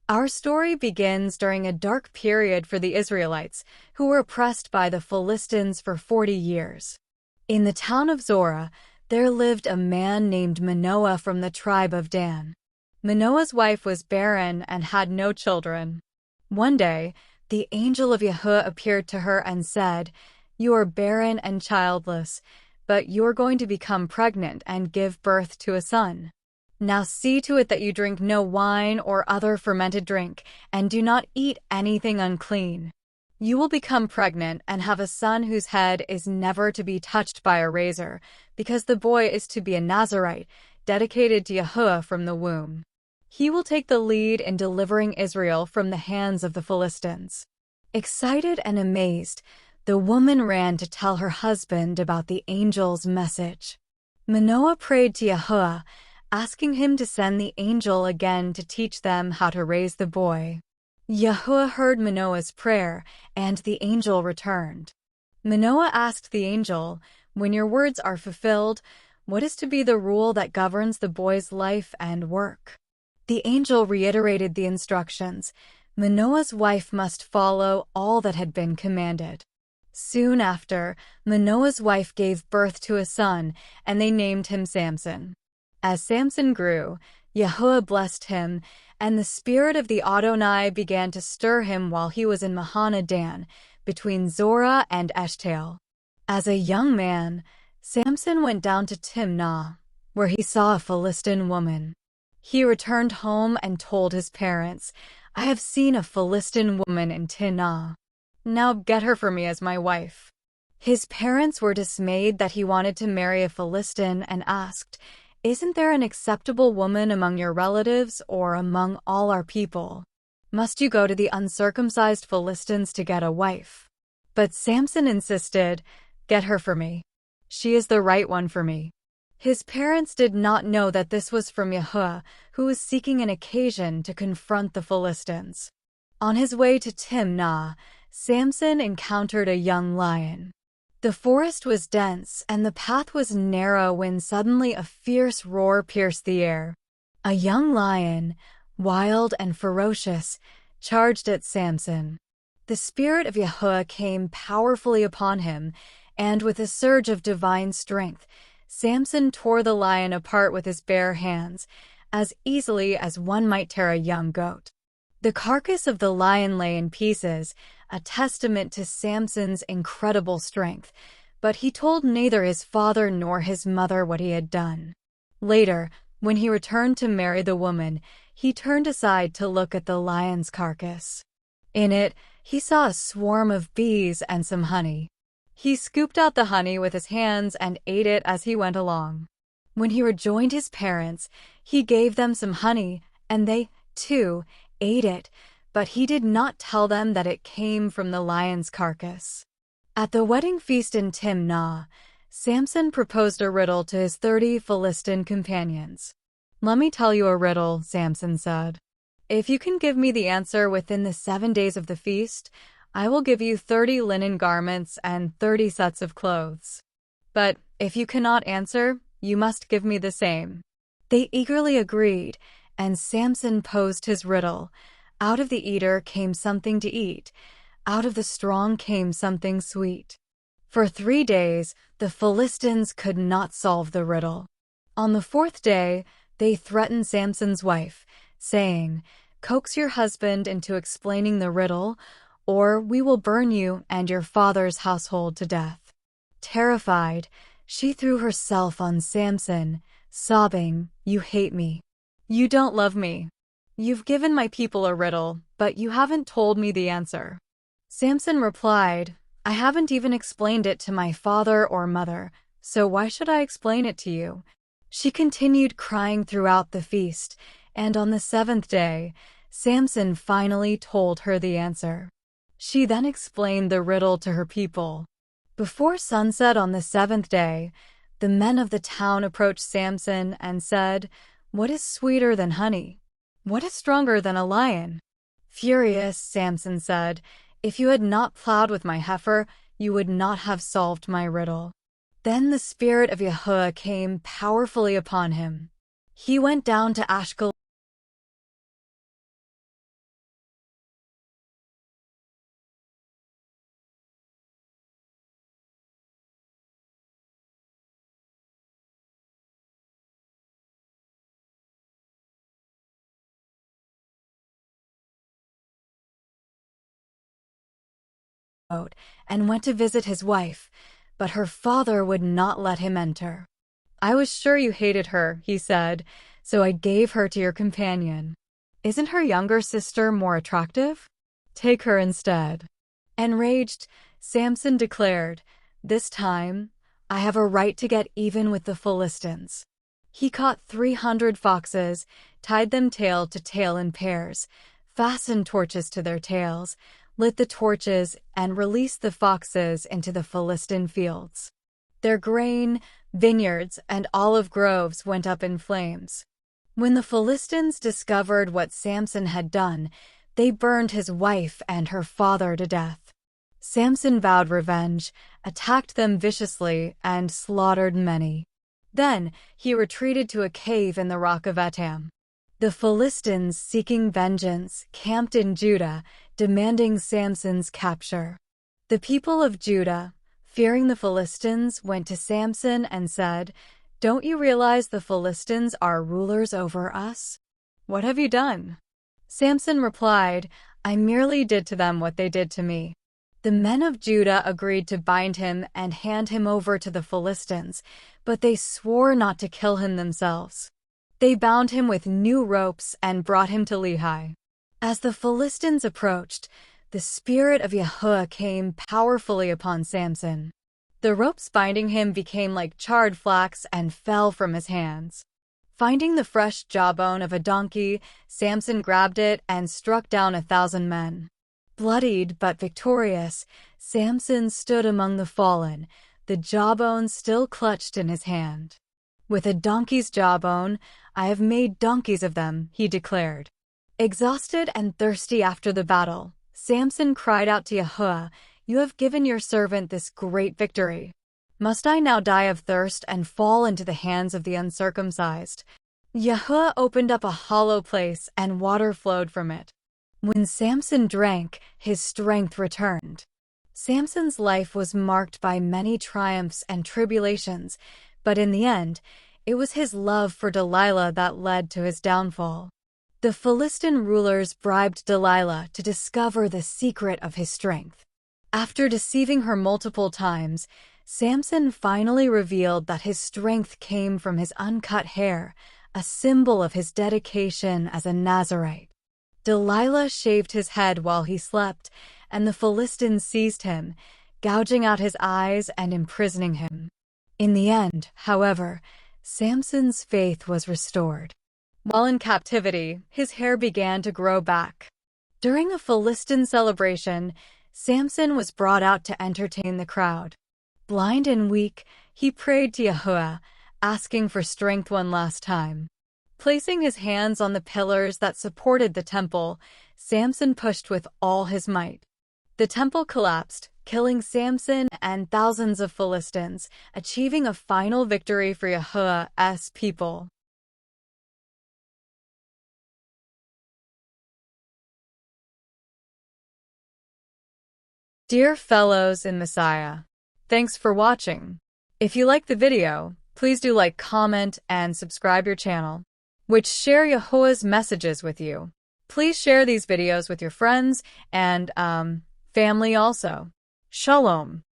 Our story begins during a dark period for the Israelites, who were oppressed by the Philistines for 40 years. In the town of Zorah, there lived a man named Manoah from the tribe of Dan. Manoah's wife was barren and had no children. One day, the angel of Yahuah appeared to her and said, "You are barren and childless, but you are going to become pregnant and give birth to a son. Now see to it that you drink no wine or other fermented drink, and do not eat anything unclean. You will become pregnant and have a son whose head is never to be touched by a razor, because the boy is to be a Nazirite, dedicated to Yahuah from the womb. He will take the lead in delivering Israel from the hands of the Philistines." Excited and amazed, the woman ran to tell her husband about the angel's message. Manoah prayed to Yahuah, asking him to send the angel again to teach them how to raise the boy. Yahuah heard Manoah's prayer, and the angel returned. Manoah asked the angel, "When your words are fulfilled, what is to be the rule that governs the boy's life and work?" The angel reiterated the instructions. Manoah's wife must follow all that had been commanded. Soon after, Manoah's wife gave birth to a son, and they named him Samson. As Samson grew, Yahuah blessed him, and the spirit of the Adonai began to stir him while he was in Mahaneh Dan, between Zorah and Eshtaol. As a young man, Samson went down to Timnah, where he saw a Philistine woman. He returned home and told his parents, "I have seen a Philistine woman in Timnah. Now get her for me as my wife." His parents were dismayed that he wanted to marry a Philistine and asked, "Isn't there an acceptable woman among your relatives or among all our people? Must you go to the uncircumcised Philistines to get a wife?" But Samson insisted, "Get her for me. She is the right one for me." His parents did not know that this was from Yahuah, who was seeking an occasion to confront the Philistines. On his way to Timnah, Samson encountered a young lion. The forest was dense and the path was narrow when suddenly a fierce roar pierced the air. A young lion, wild and ferocious, charged at Samson. The spirit of Yahuah came powerfully upon him, and with a surge of divine strength, Samson tore the lion apart with his bare hands, as easily as one might tear a young goat. The carcass of the lion lay in pieces, a testament to Samson's incredible strength, but he told neither his father nor his mother what he had done. Later, when he returned to marry the woman, he turned aside to look at the lion's carcass. In it, he saw a swarm of bees and some honey. He scooped out the honey with his hands and ate it as he went along. When he rejoined his parents, he gave them some honey, and they, too, ate it, but he did not tell them that it came from the lion's carcass. At the wedding feast in Timnah, Samson proposed a riddle to his 30 Philistine companions. "Let me tell you a riddle," Samson said. "If you can give me the answer within the 7 days of the feast, I will give you 30 linen garments and 30 sets of clothes. But if you cannot answer, you must give me the same." They eagerly agreed, and Samson posed his riddle. Out of the eater came something to eat. Out of the strong came something sweet. For 3 days, the Philistines could not solve the riddle. On the 4th day, they threatened Samson's wife, saying, "Coax your husband into explaining the riddle, or we will burn you and your father's household to death." Terrified, she threw herself on Samson, sobbing, "You hate me. You don't love me. You've given my people a riddle, but you haven't told me the answer." Samson replied, "I haven't even explained it to my father or mother, so why should I explain it to you?" She continued crying throughout the feast, and on the 7th day, Samson finally told her the answer. She then explained the riddle to her people. Before sunset on the 7th day, the men of the town approached Samson and said, "What is sweeter than honey? What is stronger than a lion?" Furious, Samson said, "If you had not plowed with my heifer, you would not have solved my riddle." Then the Spirit of Yahuah came powerfully upon him. He went down to Ashkelon and went to visit his wife, but her father would not let him enter. "I was sure you hated her," he said, "so I gave her to your companion. Isn't her younger sister more attractive? Take her instead." Enraged, Samson declared, "This time, I have a right to get even with the Philistines." He caught 300 foxes, tied them tail to tail in pairs, fastened torches to their tails, lit the torches, and released the foxes into the Philistine fields. Their grain, vineyards, and olive groves went up in flames. When the Philistines discovered what Samson had done, they burned his wife and her father to death. Samson vowed revenge, attacked them viciously, and slaughtered many. Then he retreated to a cave in the rock of Etam. The Philistines, seeking vengeance, camped in Judah, demanding Samson's capture. The people of Judah, fearing the Philistines, went to Samson and said, "Don't you realize the Philistines are rulers over us? What have you done?" Samson replied, "I merely did to them what they did to me." The men of Judah agreed to bind him and hand him over to the Philistines, but they swore not to kill him themselves. They bound him with new ropes and brought him to Lehi. As the Philistines approached, the Spirit of Yahuah came powerfully upon Samson. The ropes binding him became like charred flax and fell from his hands. Finding the fresh jawbone of a donkey, Samson grabbed it and struck down 1,000 men. Bloodied but victorious, Samson stood among the fallen, the jawbone still clutched in his hand. "With a donkey's jawbone, I have made donkeys of them," he declared. Exhausted and thirsty after the battle, Samson cried out to Yahuah, "You have given your servant this great victory. Must I now die of thirst and fall into the hands of the uncircumcised?" Yahuah opened up a hollow place and water flowed from it. When Samson drank, his strength returned. Samson's life was marked by many triumphs and tribulations, but in the end, it was his love for Delilah that led to his downfall. The Philistine rulers bribed Delilah to discover the secret of his strength. After deceiving her multiple times, Samson finally revealed that his strength came from his uncut hair, a symbol of his dedication as a Nazirite. Delilah shaved his head while he slept, and the Philistines seized him, gouging out his eyes and imprisoning him. In the end, however, Samson's faith was restored. While in captivity, his hair began to grow back. During a Philistine celebration, Samson was brought out to entertain the crowd. Blind and weak, he prayed to Yahuah, asking for strength one last time. Placing his hands on the pillars that supported the temple, Samson pushed with all his might. The temple collapsed, killing Samson and thousands of Philistines, achieving a final victory for Yahuah's people. Dear fellows in Messiah, thanks for watching. If you like the video, please do like, comment, and subscribe your channel, which share Yahuah's messages with you. Please share these videos with your friends and family also. Shalom.